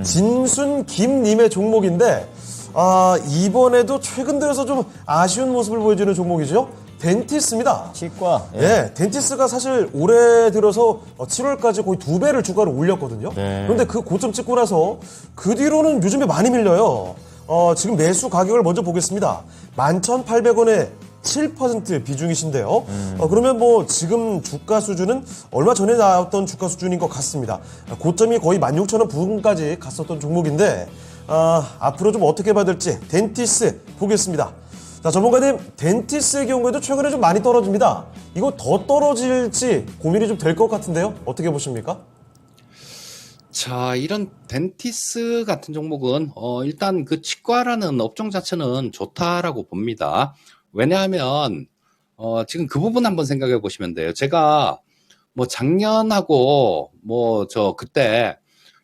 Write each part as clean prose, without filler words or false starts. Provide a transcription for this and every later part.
진순 김님의 종목인데 이번에도 최근 들어서 좀 아쉬운 모습을 보여주는 종목이죠. 덴티스입니다. 치과. 네, 덴티스가 사실 올해 들어서 7월까지 거의 2배를 주가를 올렸거든요. 네. 그런데 그 고점 찍고 나서 그 뒤로는 요즘에 많이 밀려요. 지금 매수 가격을 먼저 보겠습니다. 11,800원에 7% 비중이신데요. 그러면 뭐 지금 주가 수준은 얼마 전에 나왔던 주가 수준인 것 같습니다. 고점이 거의 16,000원 부근까지 갔었던 종목인데 앞으로 좀 어떻게 봐야 될지 덴티스 보겠습니다. 자, 전문가님, 덴티스의 경우에도 최근에 좀 많이 떨어집니다. 이거 더 떨어질지 고민이 좀 될 것 같은데요. 어떻게 보십니까? 자, 이런 덴티스 같은 종목은 일단 그 치과라는 업종 자체는 좋다라고 봅니다. 왜냐하면 지금 그 부분 한번 생각해 보시면 돼요. 제가 뭐 작년하고 그때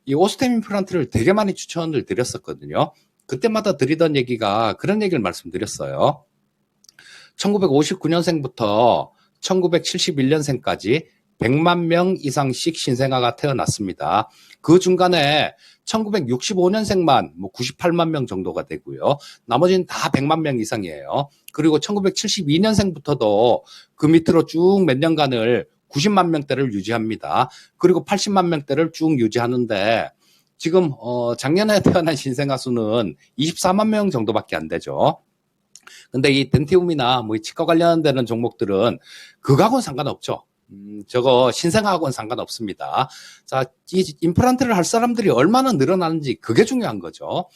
이 오스템 임플란트를 되게 많이 추천을 드렸었거든요. 그때마다 드리던 얘기가 그런 얘기를 말씀드렸어요. 1959년생부터 1971년생까지 100만 명 이상씩 신생아가 태어났습니다. 그 중간에 1965년생만 98만 명 정도가 되고요. 나머지는 다 100만 명 이상이에요. 그리고 1972년생부터도 그 밑으로 쭉 몇 년간을 90만 명대를 유지합니다. 그리고 80만 명대를 쭉 유지하는데 지금 작년에 태어난 신생아 수는 24만 명 정도밖에 안 되죠. 근데 이 덴티움이나 이 치과 관련되는 종목들은 그거하고는 상관없죠. 저거 신생아하고는 상관없습니다. 자, 이 임플란트를 할 사람들이 얼마나 늘어나는지 그게 중요한 거죠.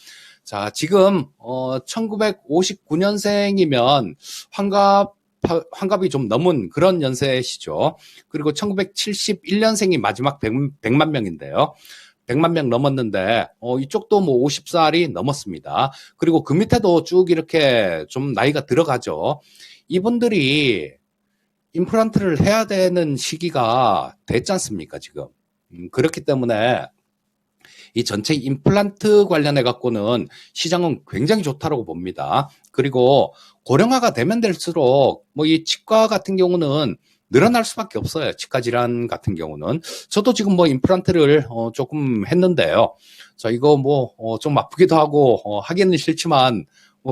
자, 지금 1959년생이면 환갑이 좀 넘은 그런 연세시죠. 그리고 1971년생이 마지막 100만 명인데요. 100만 명 넘었는데 이쪽도 50살이 넘었습니다. 그리고 그 밑에도 쭉 이렇게 좀 나이가 들어가죠. 이분들이 임플란트를 해야 되는 시기가 됐지 않습니까, 지금. 그렇기 때문에 이 전체 임플란트 관련해 갖고는 시장은 굉장히 좋다고 봅니다. 그리고 고령화가 되면 될수록 이 치과 같은 경우는 늘어날 수밖에 없어요. 치과 질환 같은 경우는. 저도 지금 임플란트를 조금 했는데요. 자, 이거 좀 아프기도 하고 하기는 싫지만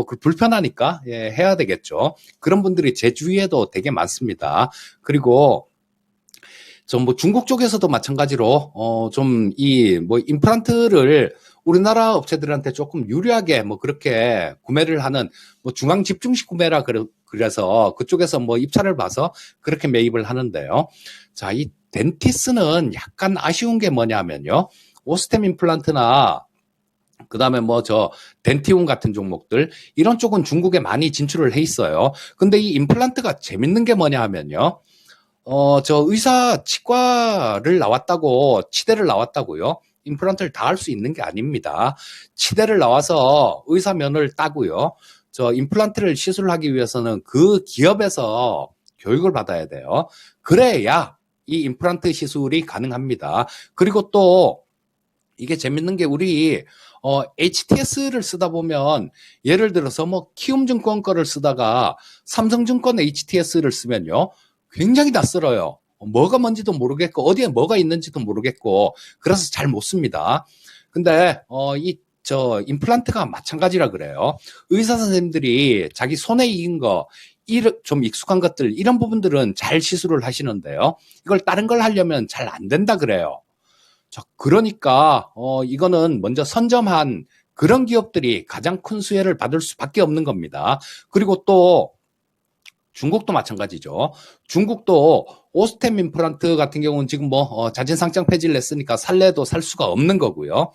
그 불편하니까 해야 되겠죠. 그런 분들이 제 주위에도 되게 많습니다. 그리고 중국 쪽에서도 마찬가지로 임플란트를 우리나라 업체들한테 조금 유리하게 그렇게 구매를 하는 중앙 집중식 구매라 그래서 그쪽에서 입찰을 봐서 그렇게 매입을 하는데요. 자, 이 덴티스는 약간 아쉬운 게 뭐냐면요. 오스템 임플란트나 그다음에 덴티움 같은 종목들 이런 쪽은 중국에 많이 진출을 해 있어요. 근데 이 임플란트가 재밌는 게 뭐냐 하면요. 의사 치과를 나왔다고 치대를 나왔다고요. 임플란트를 다 할 수 있는 게 아닙니다. 치대를 나와서 의사면을 따고요. 임플란트를 시술하기 위해서는 그 기업에서 교육을 받아야 돼요. 그래야 이 임플란트 시술이 가능합니다. 그리고 또 이게 재밌는 게 우리 HTS를 쓰다 보면 예를 들어서 키움증권 거를 쓰다가 삼성증권 HTS를 쓰면요. 굉장히 낯설어요. 뭐가 뭔지도 모르겠고 어디에 뭐가 있는지도 모르겠고 그래서 잘 못 씁니다. 근데 임플란트가 마찬가지라 그래요. 의사 선생님들이 자기 손에 익은 거 좀 익숙한 것들 이런 부분들은 잘 시술을 하시는데요. 이걸 다른 걸 하려면 잘 안 된다 그래요. 자, 그러니까 이거는 먼저 선점한 그런 기업들이 가장 큰 수혜를 받을 수밖에 없는 겁니다. 그리고 또 중국도 마찬가지죠. 중국도 오스템 임플란트 같은 경우는 지금 자진상장 폐지를 냈으니까 살래도 살 수가 없는 거고요.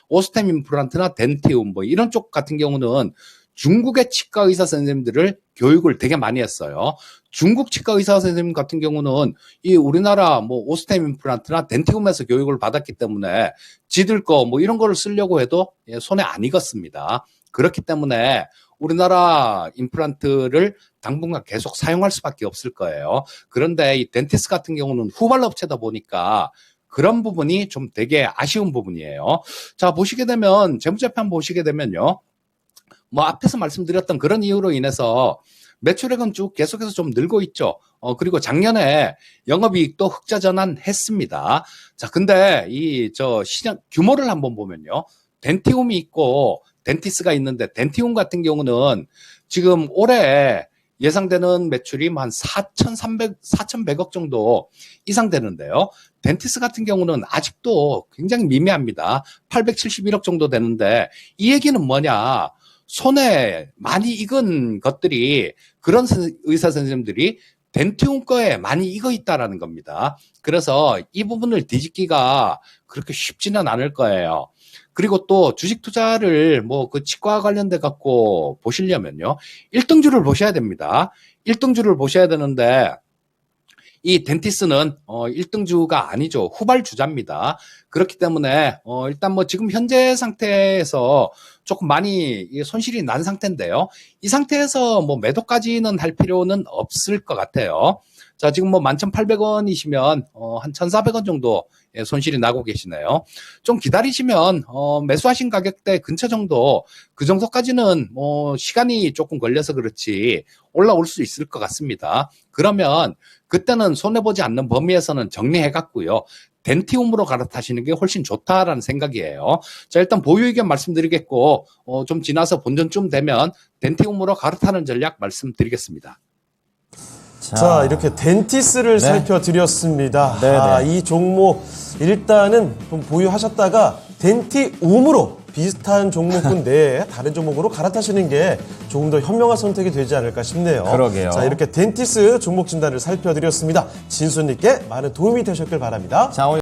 오스템 임플란트나 덴티움 이런 쪽 같은 경우는 중국의 치과 의사 선생님들을 교육을 되게 많이 했어요. 중국 치과 의사 선생님 같은 경우는 이 우리나라 오스템 임플란트나 덴티움에서 교육을 받았기 때문에 지들 거 이런 거를 쓰려고 해도 손에 안 익었습니다. 그렇기 때문에 우리나라 임플란트를 당분간 계속 사용할 수밖에 없을 거예요. 그런데 이 덴티스 같은 경우는 후발 업체다 보니까 그런 부분이 좀 되게 아쉬운 부분이에요. 자, 보시게 되면 재무제표 보시게 되면요. 앞에서 말씀드렸던 그런 이유로 인해서 매출액은 쭉 계속해서 좀 늘고 있죠. 그리고 작년에 영업이익도 흑자 전환했습니다. 자, 근데 시장 규모를 한번 보면요. 덴티움이 있고 덴티스가 있는데 덴티움 같은 경우는 지금 올해 예상되는 매출이 한 4,100억 정도 이상 되는데요. 덴티스 같은 경우는 아직도 굉장히 미미합니다. 871억 정도 되는데 이 얘기는 뭐냐? 손에 많이 익은 것들이 그런 의사 선생님들이 덴티움 거에 많이 익어 있다라는 겁니다. 그래서 이 부분을 뒤집기가 그렇게 쉽지는 않을 거예요. 그리고 또 주식 투자를 그 치과 관련돼 갖고 보시려면요. 1등주를 보셔야 됩니다. 1등주를 보셔야 되는데 이 덴티스는 1등주가 아니죠. 후발주자입니다. 그렇기 때문에 일단 지금 현재 상태에서 조금 많이 손실이 난 상태인데요. 이 상태에서 매도까지는 할 필요는 없을 것 같아요. 자, 지금 11,800원이시면 한 1,400원 정도 손실이 나고 계시네요. 좀 기다리시면 매수하신 가격대 근처 정도, 그 정도까지는 시간이 조금 걸려서 그렇지 올라올 수 있을 것 같습니다. 그러면 그때는 손해보지 않는 범위에서는 정리해갖고요. 덴티움으로 갈아타시는 게 훨씬 좋다라는 생각이에요. 자, 일단 보유 의견 말씀드리겠고 좀 지나서 본전쯤 되면 덴티움으로 갈아타는 전략 말씀드리겠습니다. 자, 이렇게 덴티스를 살펴드렸습니다. 이 종목 일단은 좀 보유하셨다가 덴티움으로 비슷한 종목군 내에 다른 종목으로 갈아타시는 게 조금 더 현명한 선택이 되지 않을까 싶네요. 그러게요. 자, 이렇게 덴티스 종목 진단을 살펴드렸습니다. 진수님께 많은 도움이 되셨길 바랍니다. 자, 오늘